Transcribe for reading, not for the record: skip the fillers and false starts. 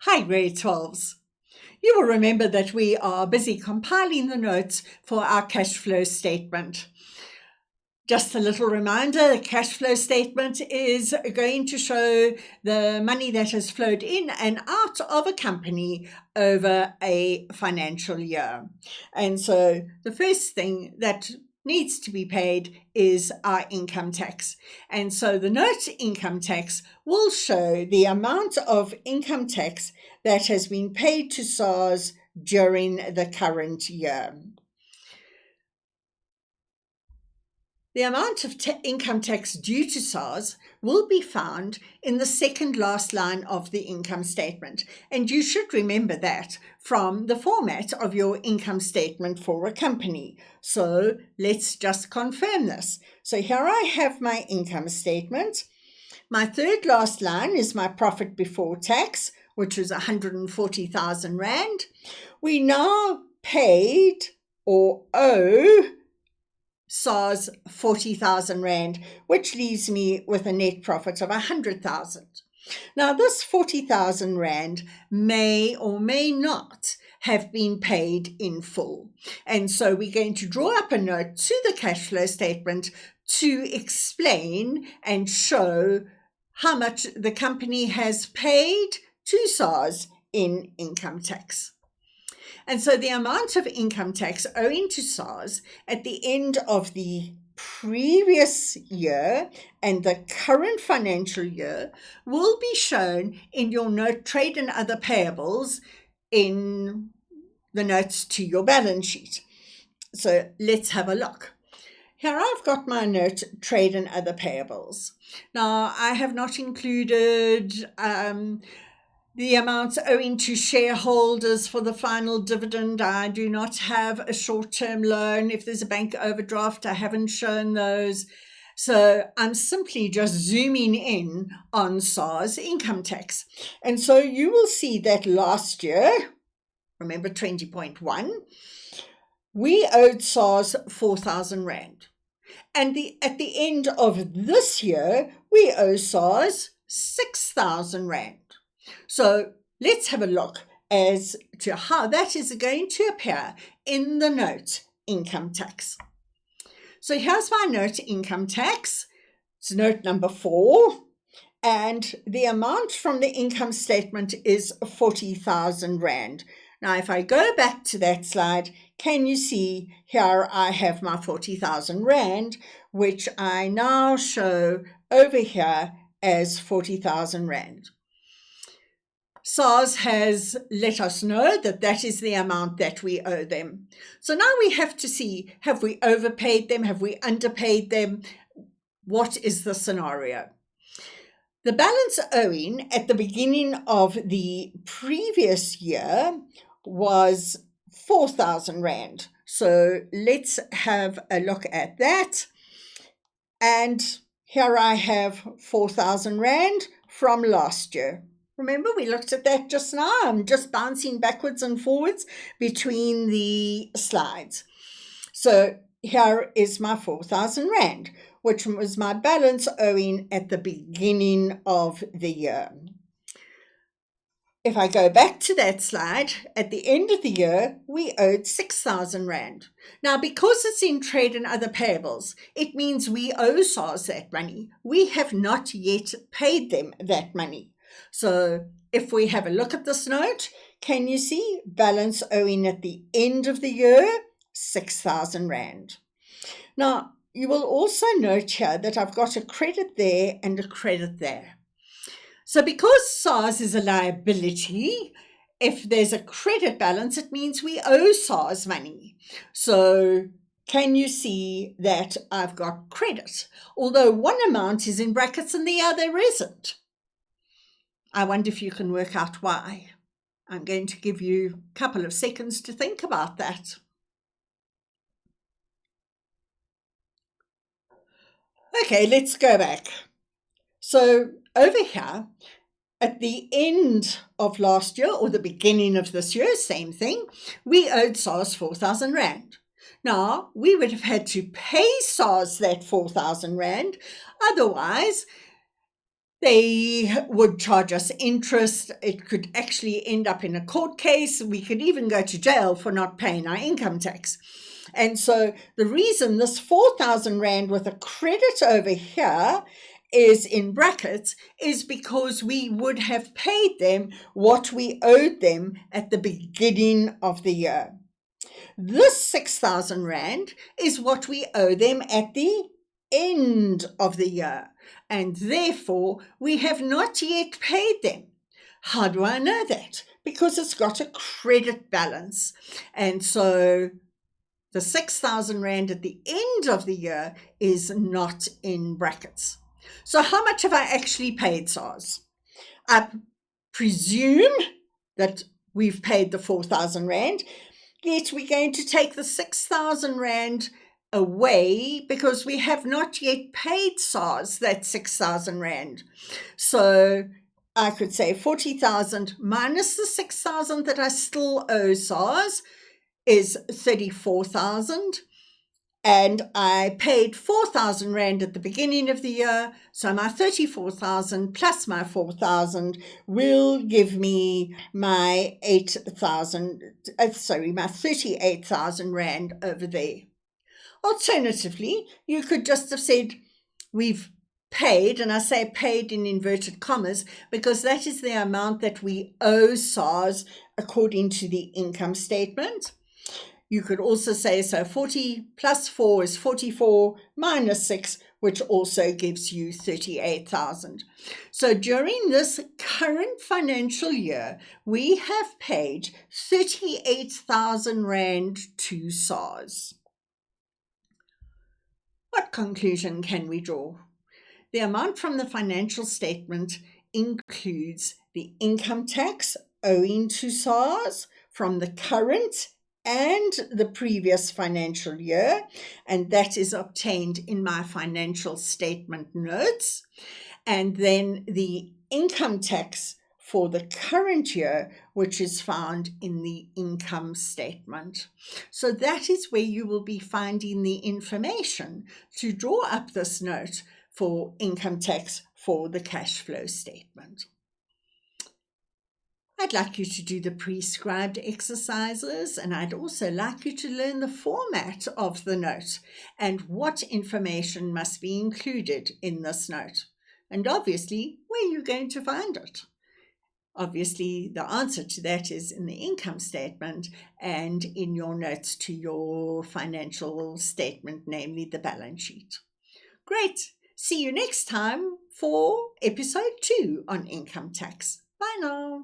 Hi, grade 12s. You will remember that we are busy compiling the notes for our cash flow statement. Just a little reminder, the cash flow statement is going to show the money that has flowed in and out of a company over a financial year. And so the first thing that needs to be paid is our income tax. And so the note income tax will show the amount of income tax that has been paid to SARS during the current year. The amount of income tax due to SARS will be found in the second last line of the income statement. And you should remember that from the format of your income statement for a company. So let's just confirm this. So here I have my income statement. My third last line is my profit before tax, which is 140,000 Rand. We now paid or owe SARS 40,000 Rand, which leaves me with a net profit of 100,000. Now, this 40,000 Rand may or may not have been paid in full. And so we're going to draw up a note to the cash flow statement to explain and show how much the company has paid to SARS in income tax. And so the amount of income tax owing to SARS at the end of the previous year and the current financial year will be shown in your note trade and other payables in the notes to your balance sheet. So let's have a look. Here I've got my note trade and other payables. Now I have not included the amounts owing to shareholders for the final dividend. I do not have a short-term loan. If there's a bank overdraft, I haven't shown those. So I'm simply just zooming in on SARS income tax. And so you will see that last year, remember 20.1, we owed SARS 4,000 Rand. And at the end of this year, we owe SARS 6,000 Rand. So let's have a look as to how that is going to appear in the note income tax. So here's my note income tax. It's note number 4. And the amount from the income statement is 40,000 Rand. Now, if I go back to that slide, can you see here I have my 40,000 Rand, which I now show over here as 40,000 Rand. SARS has let us know that that is the amount that we owe them. So now we have to see, have we overpaid them? Have we underpaid them? What is the scenario? The balance owing at the beginning of the previous year was 4,000 Rand. So let's have a look at that. And here I have 4,000 Rand from last year. Remember, we looked at that just now. I'm just bouncing backwards and forwards between the slides. So here is my 4,000 Rand, which was my balance owing at the beginning of the year. If I go back to that slide, at the end of the year, we owed 6,000 Rand. Now, because it's in trade and other payables, it means we owe SARS that money. We have not yet paid them that money. So if we have a look at this note, can you see balance owing at the end of the year, 6,000 Rand. Now, you will also note here that I've got a credit there and a credit there. So because SARS is a liability, if there's a credit balance, it means we owe SARS money. So can you see that I've got credit, although one amount is in brackets and the other isn't? I wonder if you can work out why. I'm going to give you a couple of seconds to think about that. Okay, let's go back. So over here, at the end of last year or the beginning of this year, same thing, we owed SARS 4,000 Rand. Now, we would have had to pay SARS that 4,000 Rand. Otherwise, They would charge us interest. It could actually end up in a court case. We could even go to jail for not paying our income tax. And so the reason this 4,000 Rand with a credit over here is in brackets is because we would have paid them what we owed them at the beginning of the year. This 6,000 Rand is what we owe them at the end of the year, and therefore we have not yet paid them. How do I know that? Because it's got a credit balance. And so the 6,000 Rand at the end of the year is not in brackets. So how much have I actually paid, SARS? I presume that we've paid the 4,000 Rand, yet we're going to take the 6,000 Rand away because we have not yet paid SARS that 6,000 Rand. So I could say 40,000 minus the 6,000 that I still owe SARS is 34,000. And I paid 4,000 Rand at the beginning of the year. So my 34,000 plus my 4,000 will give me my 38,000 Rand over there. Alternatively, you could just have said, we've paid, and I say paid in inverted commas, because that is the amount that we owe SARS according to the income statement. You could also say, so 40 plus 4 is 44 minus 6, which also gives you 38,000. So during this current financial year, we have paid 38,000 Rand to SARS. What conclusion can we draw? The amount from the financial statement includes the income tax owing to SARS from the current and the previous financial year, and that is obtained in my financial statement notes. And then the income tax for the current year, which is found in the income statement. So that is where you will be finding the information to draw up this note for income tax for the cash flow statement. I'd like you to do the prescribed exercises, and I'd also like you to learn the format of the note and what information must be included in this note. And obviously, where you're going to find it. Obviously, the answer to that is in the income statement and in your notes to your financial statement, namely the balance sheet. Great. See you next time for episode 2 on income tax. Bye now.